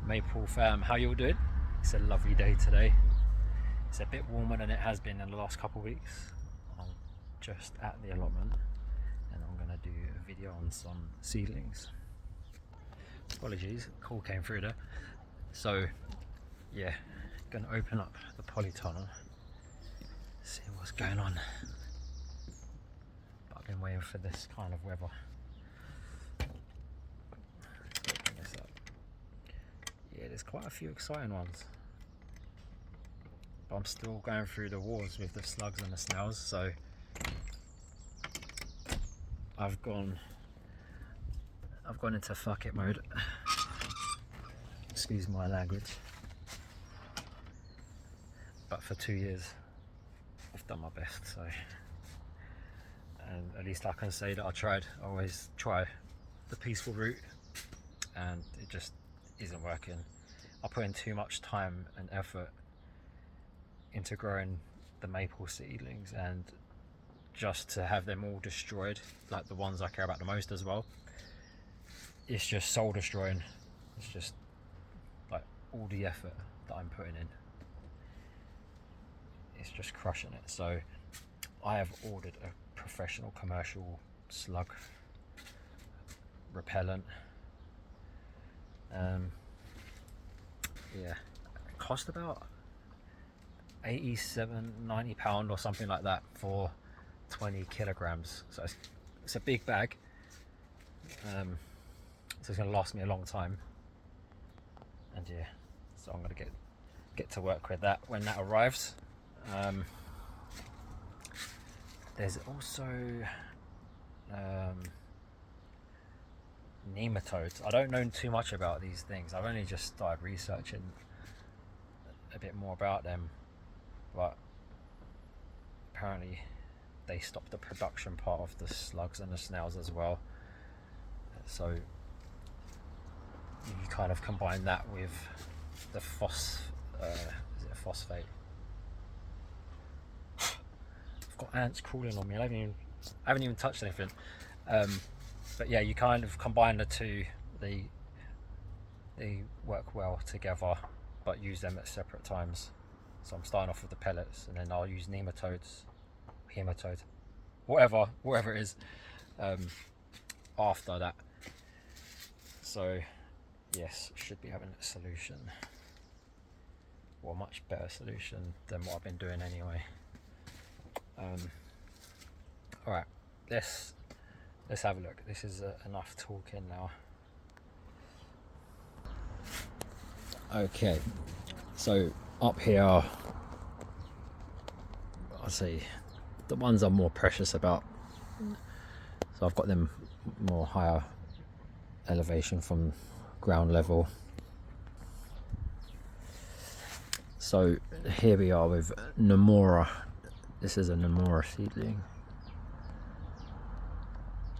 Maple fam, how you all doing? It's a lovely day today. It's a bit warmer than it has been in the last couple of weeks. I'm just at the allotment and I'm going to do a video on some seedlings. Apologies, call came through there. So yeah, going to open up the polytunnel, see what's going on. But I've been waiting for this kind of weather. Yeah, there's quite a few exciting ones, but I'm still going through the wars with the slugs and the snails, so I've gone into fuck it mode. Excuse my language, but for 2 years I've done my best, so, and at least I can say that I tried. I always try the peaceful route and it just isn't working. I put in too much time and effort into growing the maple seedlings, and just to have them all destroyed, like the ones I care about the most as well, it's just soul destroying. It's just like all the effort that I'm putting in, it's just crushing it. So I have ordered a professional commercial slug repellent. Yeah, it cost about £87–90 or something like that for 20 kilograms. So it's a big bag. So it's going to last me a long time. And yeah, so I'm going to get to work with that when that arrives. There's also nematodes. I don't know too much about these things. I've only just started researching a bit more about them, but apparently they stop the production part of the slugs and the snails as well. So you kind of combine that with the is it a phosphate? I've got ants crawling on me. I haven't even touched anything. But yeah, you kind of combine the two. They work well together, but use them at separate times. So I'm starting off with the pellets, and then I'll use nematodes, hematode, whatever it is, after that. So yes, should be having a solution, or a much better solution than what I've been doing anyway. All right, let's have a look. This is enough talking now. Okay, so up here, I'll say the ones I'm more precious about. So I've got them more higher elevation from ground level. So here we are with Nemora. This is a Nemora seedling.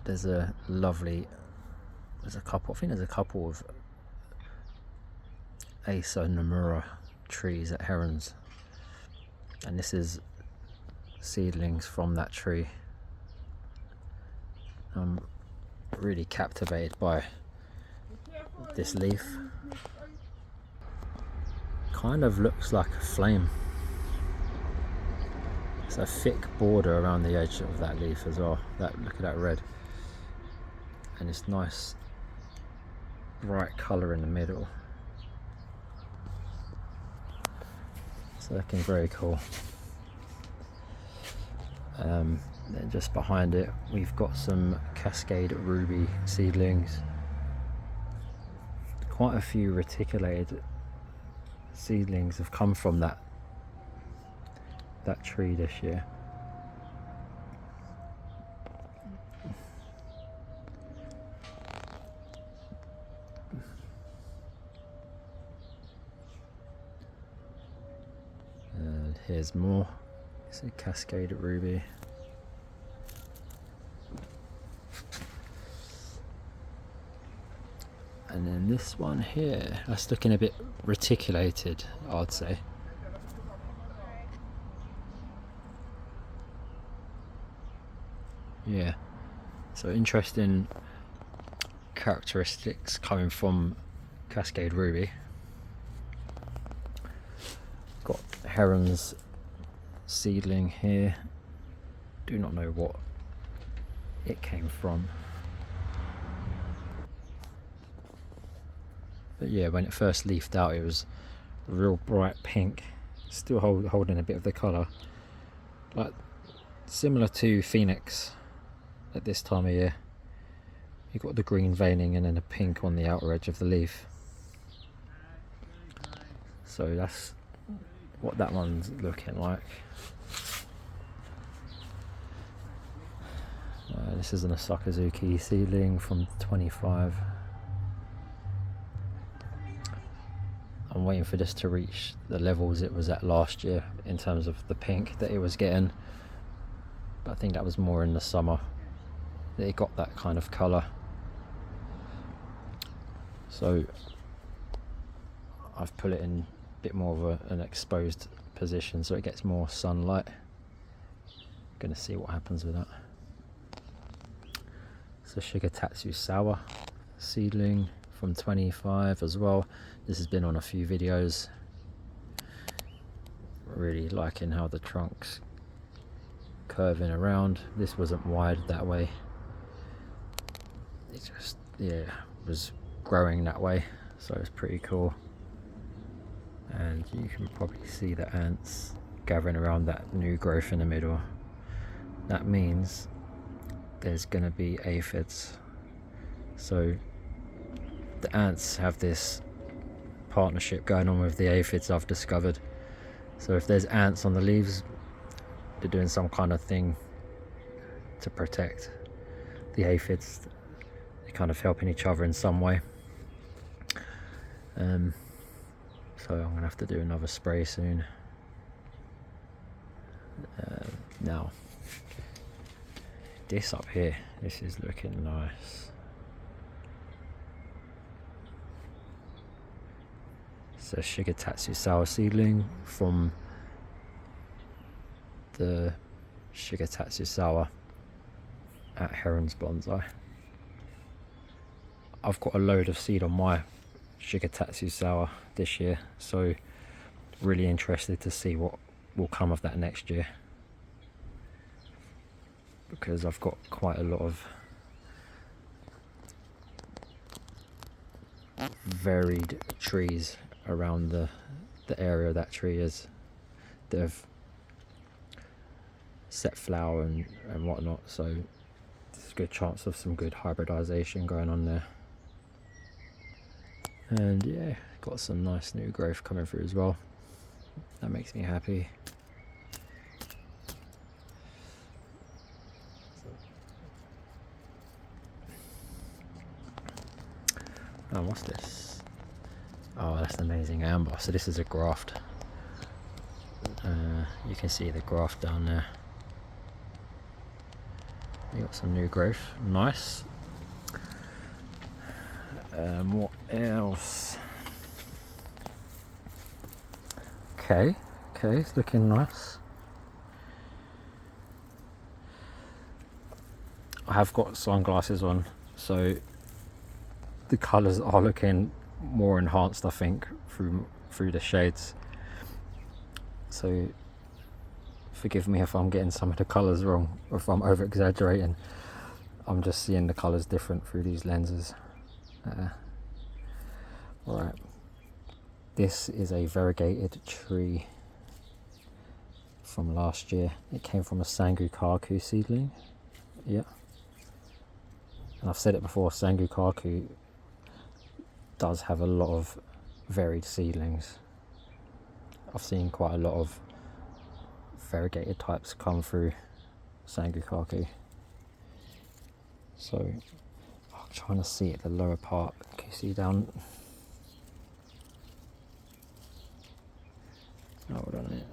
There's a couple, I think there's a couple of Acer Nemora trees at Herons, and this is seedlings from that tree. I'm really captivated by this leaf. Kind of looks like a flame. It's a thick border around the edge of that leaf as well. Look at that red. And it's nice bright colour in the middle. It's looking very cool. Then just behind it we've got some Cascade Ruby seedlings. Quite a few reticulated seedlings have come from that tree this year. And here's more. It's a Cascade Ruby. And then this one here, that's looking a bit reticulated, I'd say. Yeah, so interesting characteristics coming from Cascade Ruby. Got Heron's seedling here. Do not know what it came from. But yeah, when it first leafed out, it was real bright pink, still holding a bit of the colour, like similar to Phoenix at this time of year. You've got the green veining and then the pink on the outer edge of the leaf. So that's what that one's looking like. This is an Asakazuki seedling from 25. I'm waiting for this to reach the levels it was at last year in terms of the pink that it was getting. But I think that was more in the summer that it got that kind of colour. So I've put it in a bit more of an exposed position so it gets more sunlight. Gonna see what happens with that. It's a Shigetatsu Sour seedling from 25 as well. This has been on a few videos. Really liking how the trunk's curving around. This wasn't wide that way. It just, yeah, was growing that way, so it's pretty cool. And you can probably see the ants gathering around that new growth in the middle. That means there's going to be aphids. So the ants have this partnership going on with the aphids, I've discovered. So if there's ants on the leaves, they're doing some kind of thing to protect the aphids. They're kind of helping each other in some way. So I'm gonna have to do another spray soon. Now this up here, this is looking nice. It's a Shigetatsu Sour seedling from the Shigetatsu Sour at Heron's Bonsai. I've got a load of seed on my Shigetatsu Sour this year, so really interested to see what will come of that next year, because I've got quite a lot of varied trees around the area that tree is that have set flower and whatnot, so there's a good chance of some good hybridization going on there. And yeah, got some nice new growth coming through as well. That makes me happy. Oh, what's this? Oh, that's an amazing amber. So this is a graft. You can see the graft down there. You got some new growth. Nice. What else? Okay, it's looking nice. I have got sunglasses on, so the colours are looking more enhanced, I think, through the shades. So forgive me if I'm getting some of the colours wrong, or if I'm over exaggerating. I'm just seeing the colours different through these lenses. Alright, this is a variegated tree from last year. It came from a Sangukaku seedling. Yeah, and I've said it before, Sangukaku does have a lot of varied seedlings. I've seen quite a lot of variegated types come through Sangukaku. So I'm trying to see it, the lower part. Can you see down? Hold on a minute.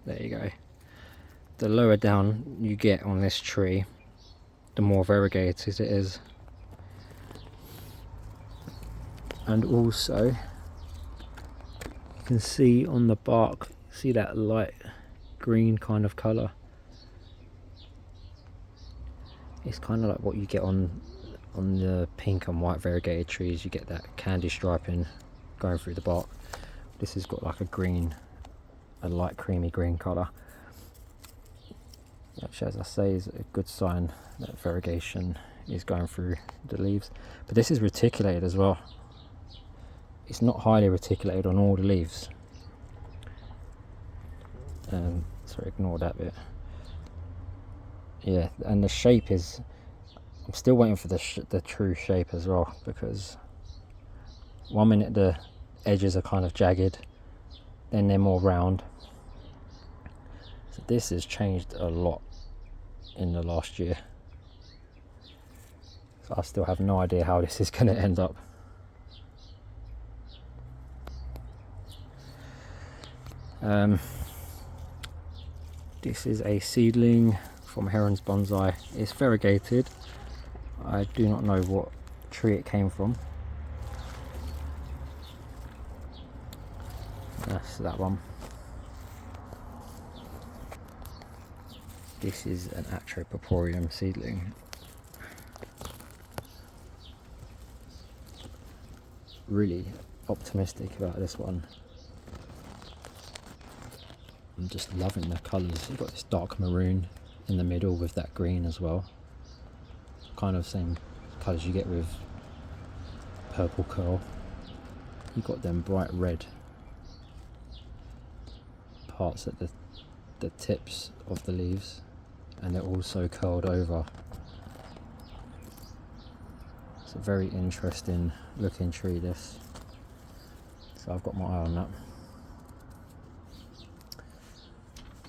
There you go. The lower down you get on this tree, the more variegated it is. And also, you can see on the bark, see that light green kind of colour? It's kind of like what you get on the pink and white variegated trees. You get that candy striping going through the bark. This has got like a green a light creamy green colour, which, as I say, is a good sign that variegation is going through the leaves. But this is reticulated as well. It's not highly reticulated on all the leaves. Sorry, ignore that bit. Yeah, and the shape is, I'm still waiting for the true shape as well, because one minute the edges are kind of jagged, then they're more round. So this has changed a lot in the last year. So I still have no idea how this is going to end up. This is a seedling from Heron's Bonsai. It's variegated. I do not know what tree it came from. That's that one. This is an Atropoporium seedling. Really optimistic about this one. I'm just loving the colours. You've got this dark maroon in the middle with that green as well. Kind of same colours you get with purple curl. You've got them bright red parts at the tips of the leaves, and they're also curled over. It's a very interesting looking tree, this. So I've got my eye on that.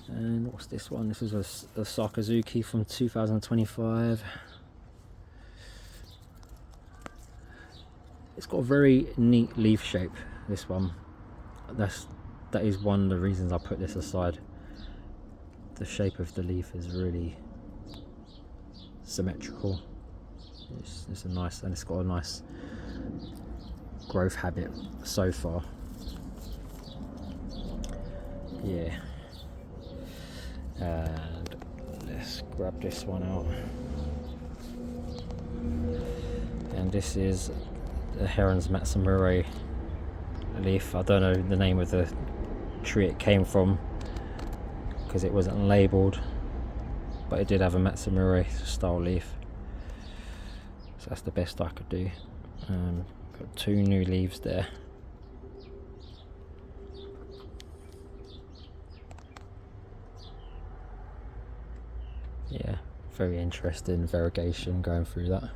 And what's this one? This is a Sakazuki from 2025. It's got a very neat leaf shape, this one. That is one of the reasons I put this aside. The shape of the leaf is really symmetrical. It's a nice, and it's got a nice growth habit so far. Yeah. And let's grab this one out. And this is the Heron's Matsumure leaf. I don't know the name of the tree it came from because it wasn't labelled, but it did have a Matsumure style leaf. So that's the best I could do. Got 2 new leaves there. Yeah, very interesting variegation going through that.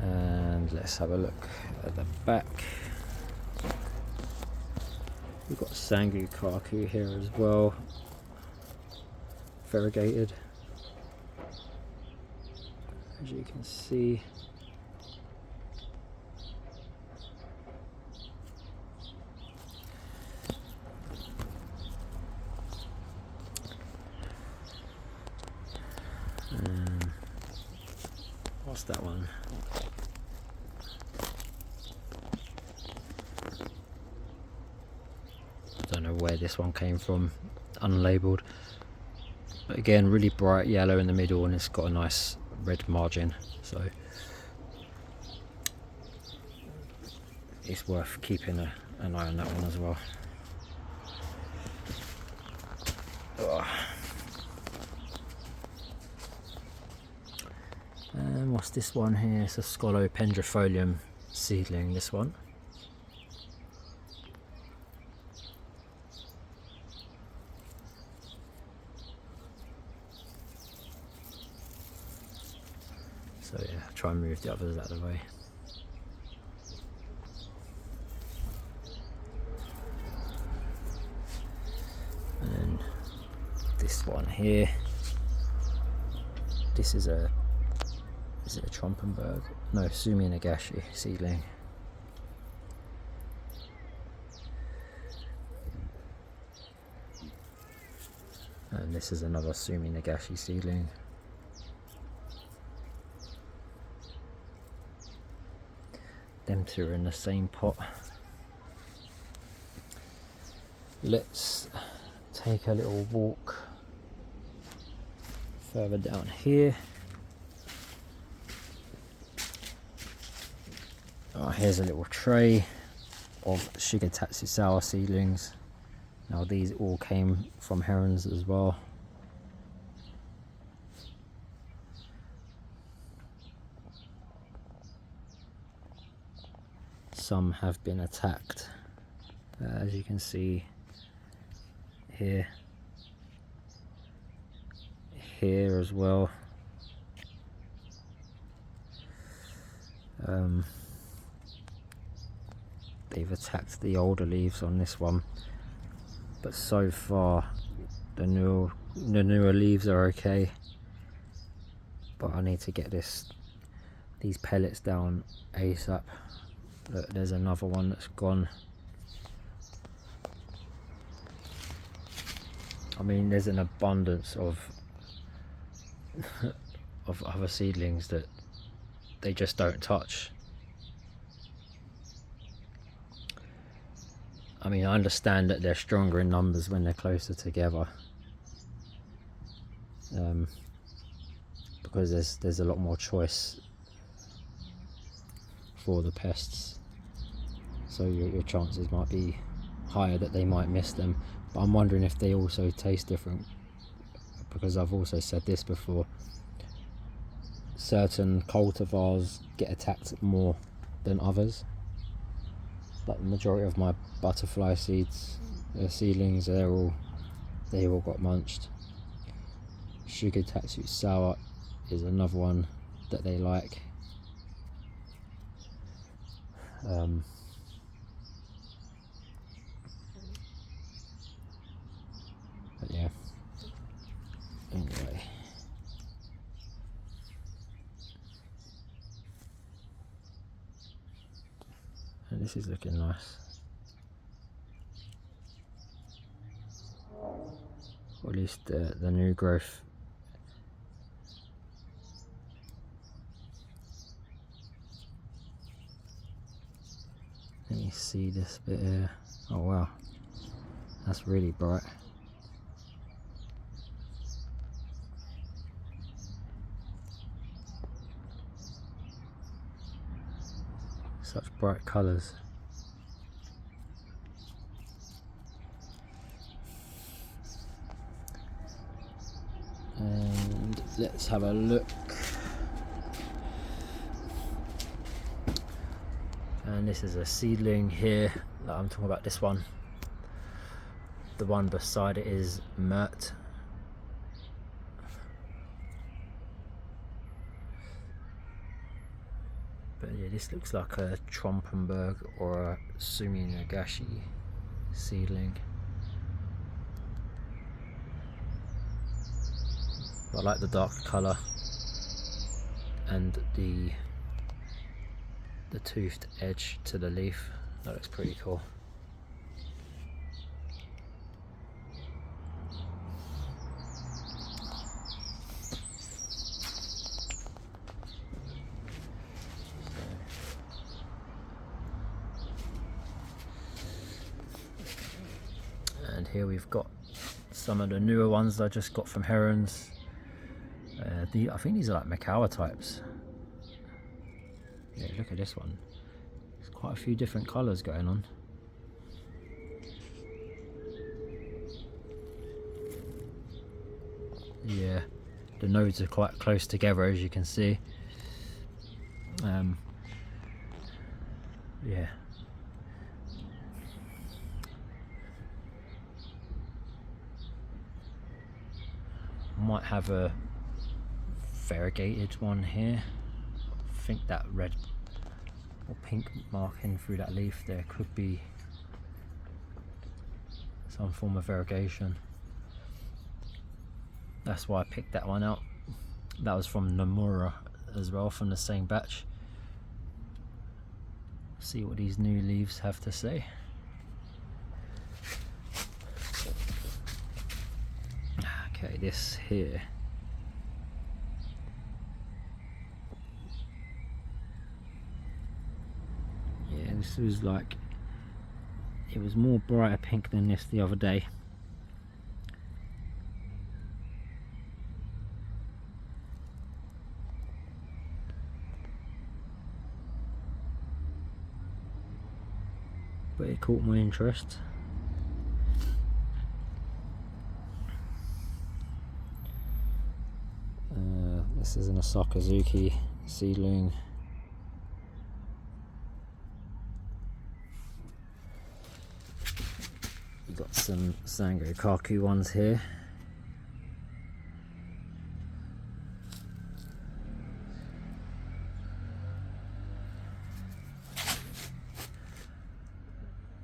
And let's have a look at the back. We've got Sangu Kaku here as well, variegated, as you can see. What's that one? I don't know where this one came from, unlabelled. But again, really bright yellow in the middle, and it's got a nice red margin, so it's worth keeping an eye on that one as well. Ugh. And what's this one here? It's a Scolopendrifolium seedling, this one. So yeah, try and move the others out of the way. And then this one here. This is it a Trompenberg? No, Sumi Nagashi seedling. And this is another Sumi Nagashi seedling. Them two are in the same pot. Let's take a little walk further down here. Here's a little tray of Shigetatsu sour seedlings. Now these all came from herons as well. Some have been attacked, as you can see here, here as well. They've attacked the older leaves on this one, but so far the newer leaves are okay. But I need to get these pellets down ASAP. Look, there's another one that's gone. I mean, there's an abundance of of other seedlings that they just don't touch. I mean, I understand that they're stronger in numbers when they're closer together, because there's a lot more choice for the pests, so your chances might be higher that they might miss them. But I'm wondering if they also taste different, because I've also said this before, certain cultivars get attacked more than others. Like the majority of my butterfly seedlings, they all got munched. Shigetatsu sour is another one that they like. But yeah, anyway. And this is looking nice. Or at least the new growth. Let me see this bit here. Oh wow, that's really bright. Such bright colours. And let's have a look. And this is a seedling here. I'm talking about this one. The one beside it is Mert. But yeah, this looks like a Trompenberg or a Sumi Nagashi seedling. I like the dark colour and the toothed edge to the leaf. That looks pretty cool. And here we've got some of the newer ones I just got from herons. I think these are like Macawa types. Yeah, look at this one. There's quite a few different colours going on. Yeah, the nodes are quite close together, as you can see. Yeah. Might have a variegated one here. I think that red or pink marking through that leaf there could be some form of variegation. That's why I picked that one out. That was from Nomura as well, from the same batch. See what these new leaves have to say. Okay, this here. Yeah, this was like, it was more brighter pink than this the other day. but it caught my interest. This is an Sakazuki seedling. We've got some Sango Kaku ones here.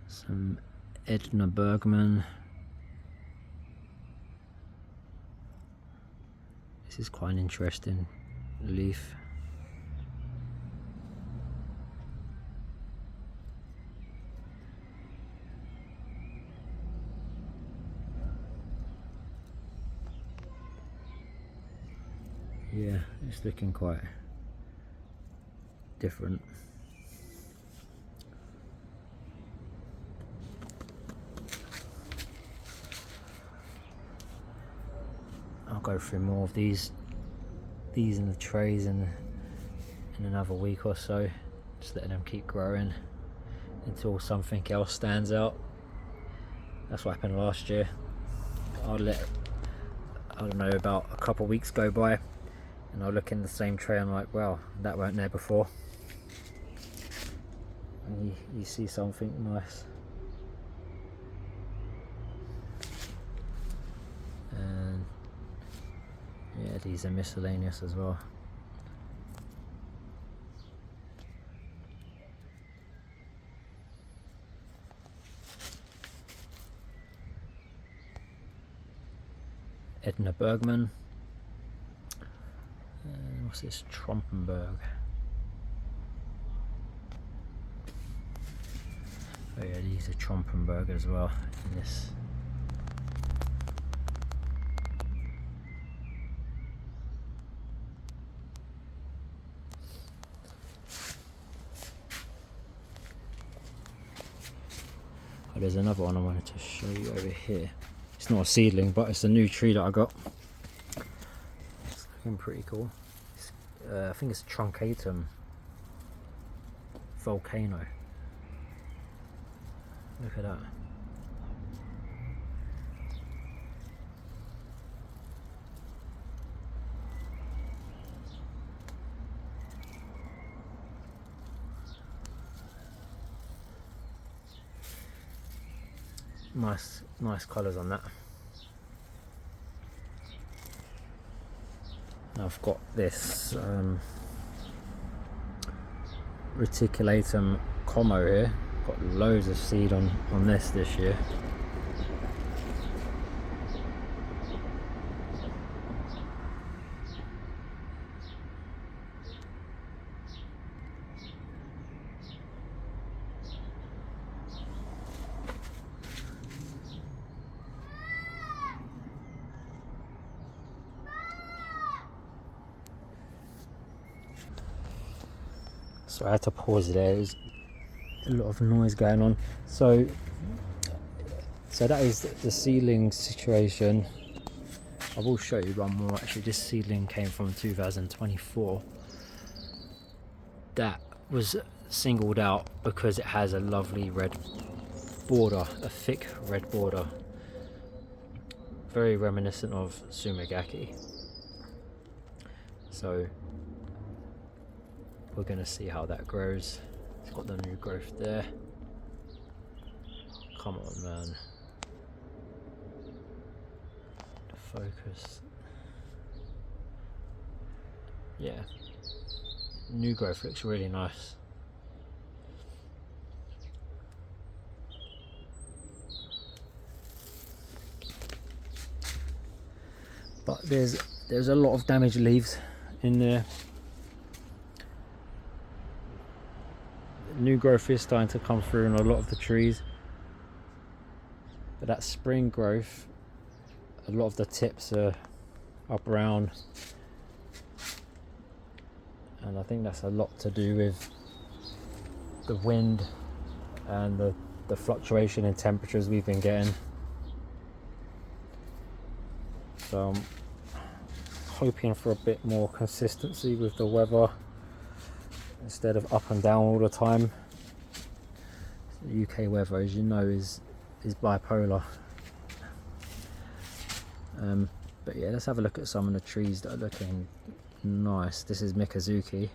Some Edna Bergman. This is quite an interesting leaf. Yeah, it's looking quite different. I'll go through more of these in the trays in another week or so, just letting them keep growing until something else stands out. That's what happened last year. I don't know, about a couple of weeks go by and I'll look in the same tray and I'm like, wow, that weren't there before. And you see something nice. And yeah, these are miscellaneous as well. Edna Bergman. And what's this? Trompenberg. Oh yeah, these are Trompenberg as well in this. Oh, there's another one I wanted to show you over here. It's not a seedling, but it's a new tree that I got. It's looking pretty cool. I think it's Truncatum Volcano. Look at that. Nice colours on that. Now I've got this Reticulatum Como here. Got loads of seed on this year. So I had to pause there. There's a lot of noise going on. So that is the seedling situation. I will show you one more. Actually, this seedling came from 2024. That was singled out because it has a lovely red border, a thick red border, very reminiscent of Sumigaki. So we're going to see how that grows. It's got the new growth there. Come on, man. The focus. Yeah. New growth looks really nice. But there's a lot of damaged leaves in there. New growth is starting to come through in a lot of the trees, but that spring growth, a lot of the tips are brown, and I think that's a lot to do with the wind and the fluctuation in temperatures we've been getting. So I'm hoping for a bit more consistency with the weather instead of up and down all the time. The UK weather, as you know, is bipolar. But yeah, let's have a look at some of the trees that are looking nice. This is Mikazuki.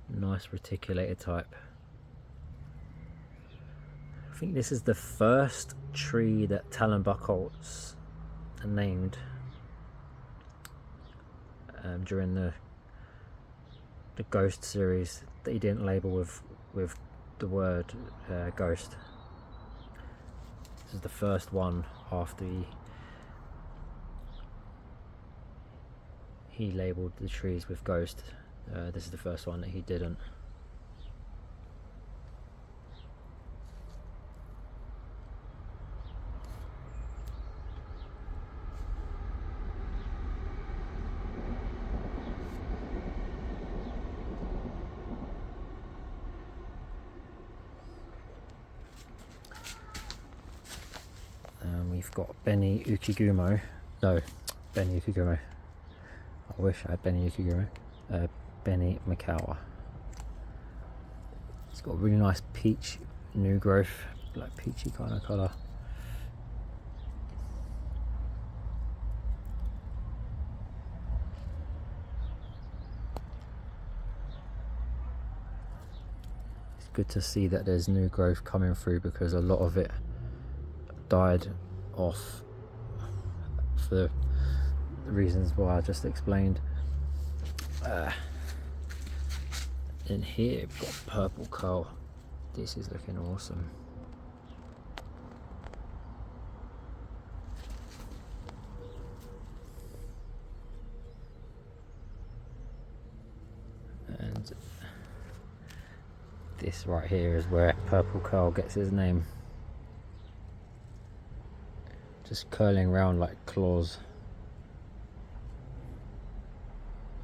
Nice reticulated type. I think this is the first tree that Talon Buchholz named during the Ghost series that he didn't label with the word ghost. This is the first one after he labelled the trees with ghost. This is the first one that he didn't. We've got Benny Ukigumo. No, Benny Ukigumo. I wish I had Benny Ukigumo. Benny Makawa. It's got a really nice peach new growth, like peachy kind of colour. It's good to see that there's new growth coming through, because a lot of it died off for the reasons why I just explained. In here we've got purple coal. This is looking awesome. And this right here is where purple coal gets his name. Just curling around like claws.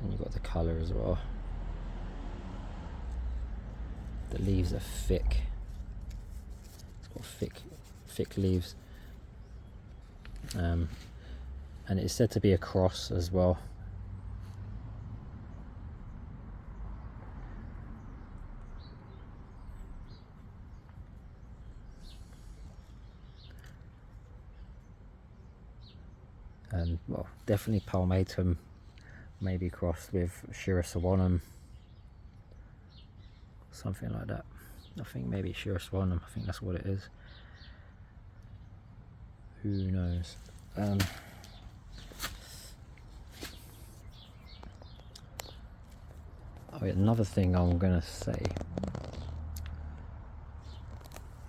And you've got the colour as well. The leaves are thick. It's got thick leaves. And it's said to be a cross as well. And well, definitely palmatum, maybe crossed with Shirasawanum, something like that. I think maybe Shirasawanum, I think that's what it is. Who knows? Oh yeah, another thing I'm gonna say,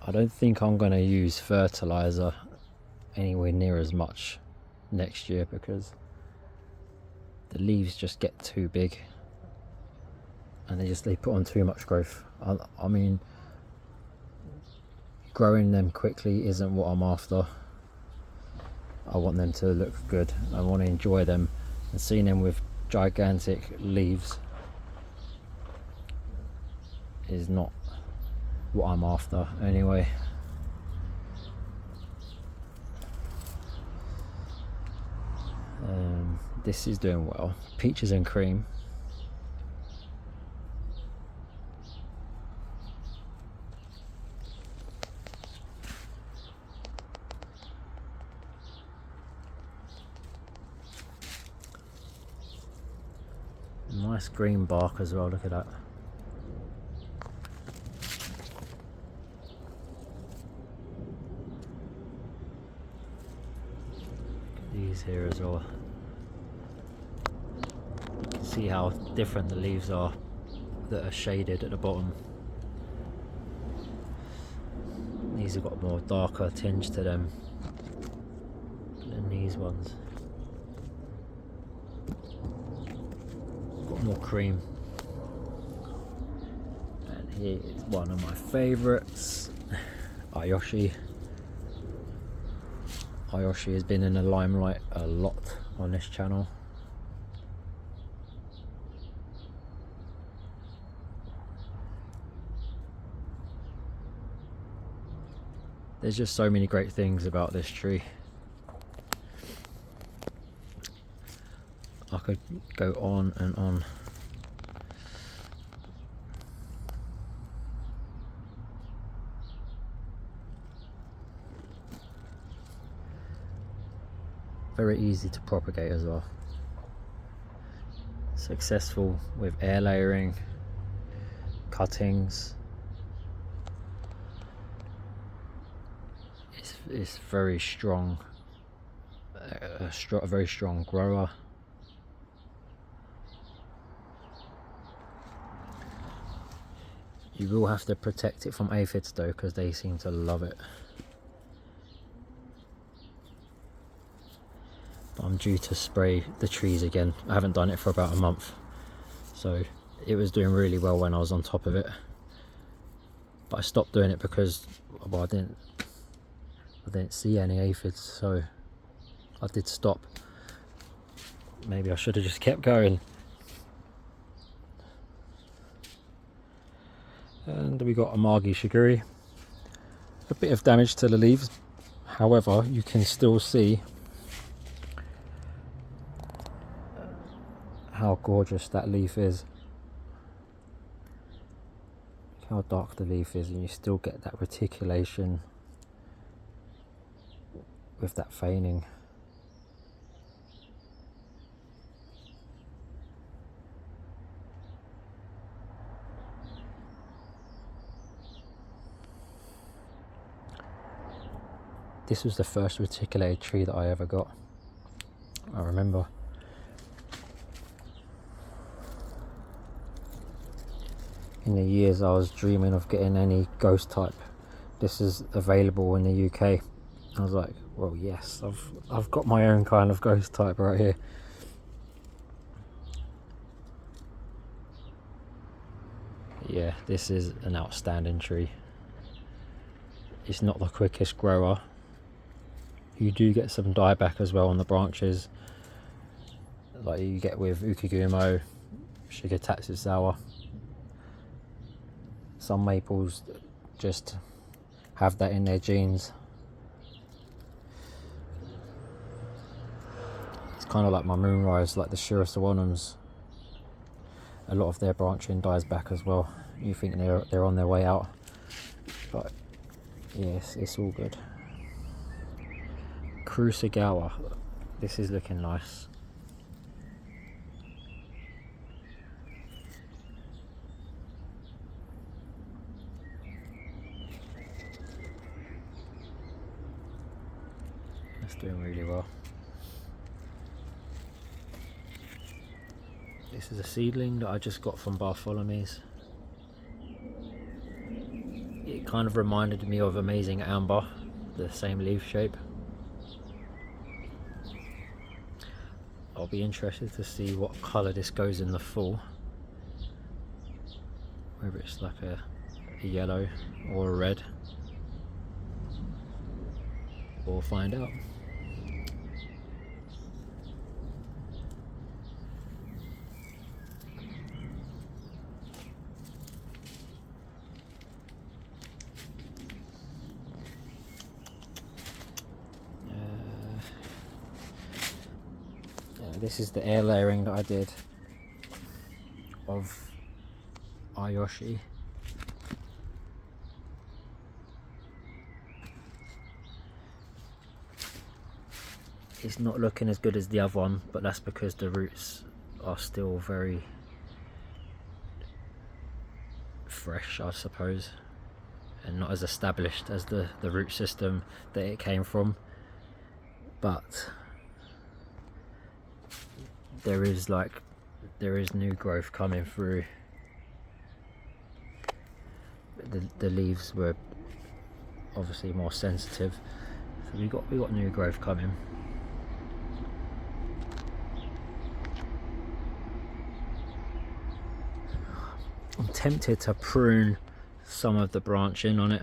I don't think I'm gonna use fertilizer anywhere near as much next year, because the leaves just get too big and they put on too much growth. I mean, growing them quickly isn't what I'm after. I want them to look good. I want to enjoy them, and seeing them with gigantic leaves is not what I'm after anyway. This is doing well. Peaches and cream. Nice green bark as well, look at that. These here as well. You can see how different the leaves are that are shaded at the bottom. These have got more darker tinge to them than these ones. Got more cream. And here is one of my favourites, Ayoshi. Ayoshi has been in the limelight a lot on this channel. There's just so many great things about this tree. I could go on and on. Very easy to propagate as well. Successful with air layering, cuttings. It's very strong, a very strong grower. You will have to protect it from aphids though, because they seem to love it. But I'm due to spray the trees again. I haven't done it for about a month, so it was doing really well when I was on top of it. But I stopped doing it because, well, I didn't see any aphids, so I did stop. Maybe I should have just kept going. And we got Amagi shiguri. A bit of damage to the leaves, however you can still see how gorgeous that leaf is. Look how dark the leaf is, and you still get that reticulation with that veining. This was the first reticulated tree that I ever got, I remember. In the years I was dreaming of getting any ghost type. This is available in the UK. I was like, well, yes, I've got my own kind of ghost type right here. Yeah, this is an outstanding tree. It's not the quickest grower. You do get some dieback as well on the branches, like you get with Ukigumo, Shigetatsuzawa. Some maples just have that in their genes. It's kind of like my moonrise, like the Shirasawanums. A lot of their branching dies back as well. You think they're on their way out, but yes, it's all good. Kurusugawa, this is looking nice. That's doing really well. This is a seedling that I just got from Bartholomew's. It kind of reminded me of Amazing Amber, the same leaf shape. I'll be interested to see what colour this goes in the fall. Whether it's like a yellow or a red. We'll find out. This is the air layering that I did of Ayoshi. It's not looking as good as the other one, but that's because the roots are still very fresh, I suppose, and not as established as the root system that it came from. But there is new growth coming through. The leaves were obviously more sensitive, so we got new growth coming. I'm tempted to prune some of the branching on it,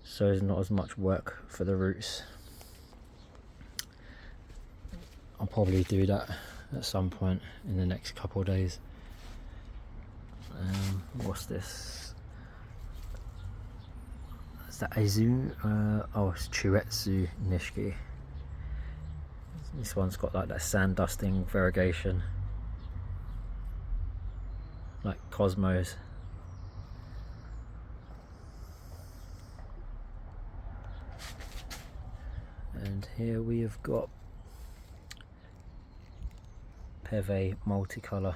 so there's not as much work for the roots. I'll probably do that at some point in the next couple of days. What's this? Is that Azu? Oh, it's Chuetsu Nishiki. This one's got like that sand dusting variegation, like Cosmos. And here we have got Peve multicolour.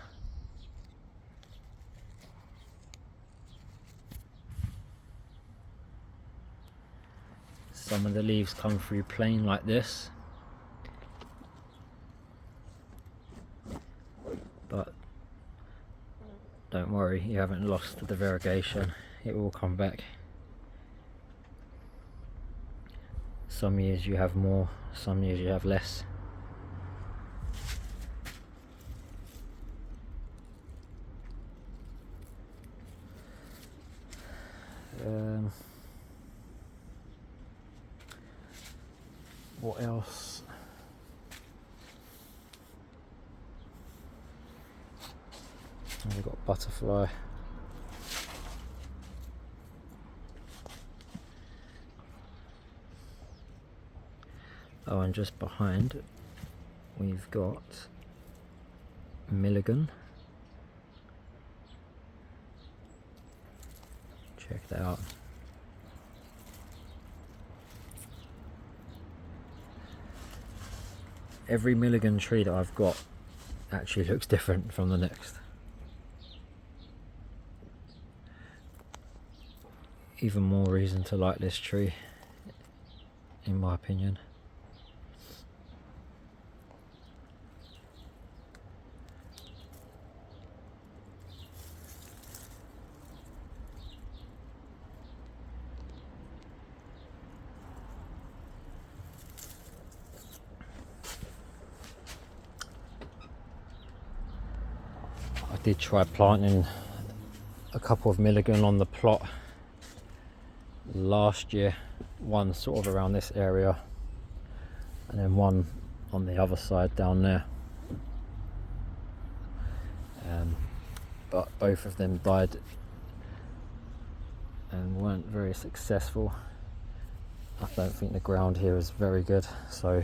Some of the leaves come through plain like this, but don't worry, you haven't lost the variegation, it will come back. Some years you have more, some years you have less. What else? We've got butterfly. Oh, and just behind we've got Milligan. Check that out. Every Milligan tree that I've got actually looks different from the next. Even more reason to like this tree, in my opinion. I did try planting a couple of Milligan on the plot last year, one sort of around this area and then one on the other side down there, but both of them died and weren't very successful. I don't think the ground here is very good, so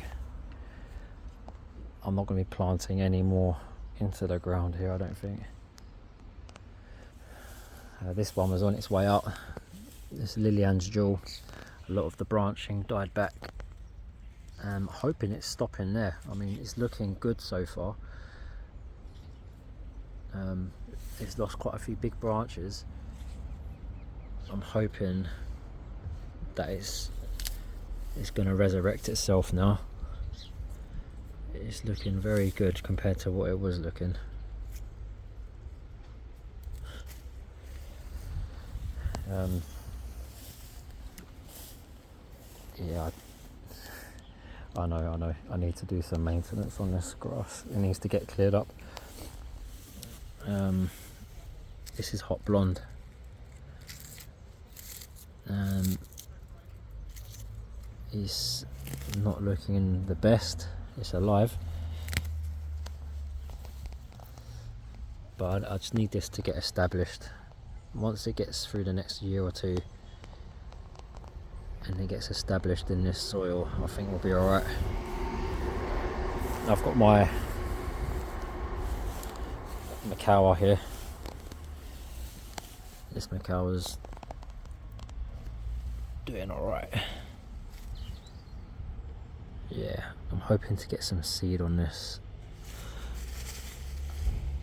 I'm not going to be planting any more into the ground here, I don't think. This one was on its way out. This Lillian's Jewel, a lot of the branching died back. I'm hoping it's stopping there. I mean, it's looking good so far. It's lost quite a few big branches. I'm hoping that it's going to resurrect itself now. It's looking very good compared to what it was looking. Yeah, I know. I need to do some maintenance on this grass. It needs to get cleared up. This is Hot Blonde. It's not looking the best. It's alive, but I just need this to get established. Once it gets through the next year or two and it gets established in this soil, I think we'll be alright. I've got my Macawa here. This Macawa's doing alright. Yeah, I'm hoping to get some seed on this.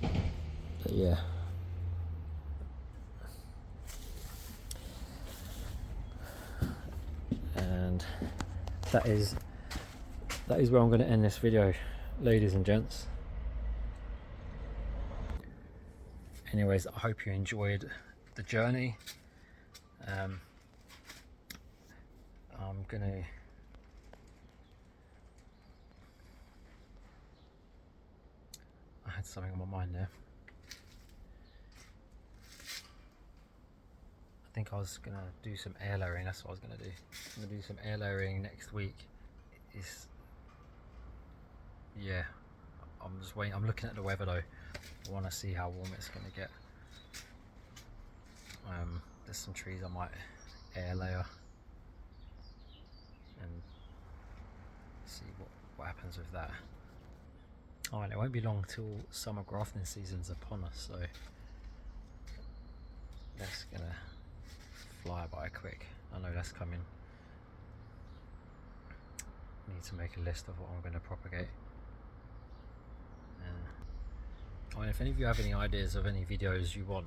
But yeah. And that is where I'm going to end this video, ladies and gents. Anyways, I hope you enjoyed the journey. I'm gonna I had something on my mind there. I think I was gonna do some air layering. That's what I was gonna do. I'm gonna do some air layering next week. Yeah, I'm just waiting. I'm looking at the weather though. I want to see how warm it's gonna get. There's some trees I might air layer. what happens with that. Oh, and it won't be long till summer grafting season's upon us, so that's gonna fly by quick. I know that's coming. Need to make a list of what I'm going to propagate. And if any of you have any ideas of any videos you want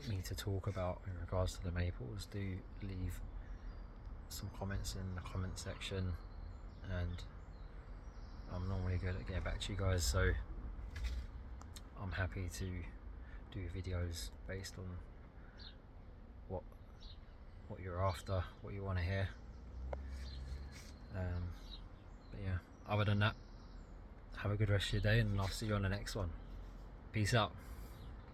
me to talk about in regards to the maples, do leave some comments in the comment section, and I'm normally good at getting back to you guys, so I'm happy to do videos based on what you're after, what you want to hear. But yeah, other than that, have a good rest of your day, and I'll see you on the next one. Peace out.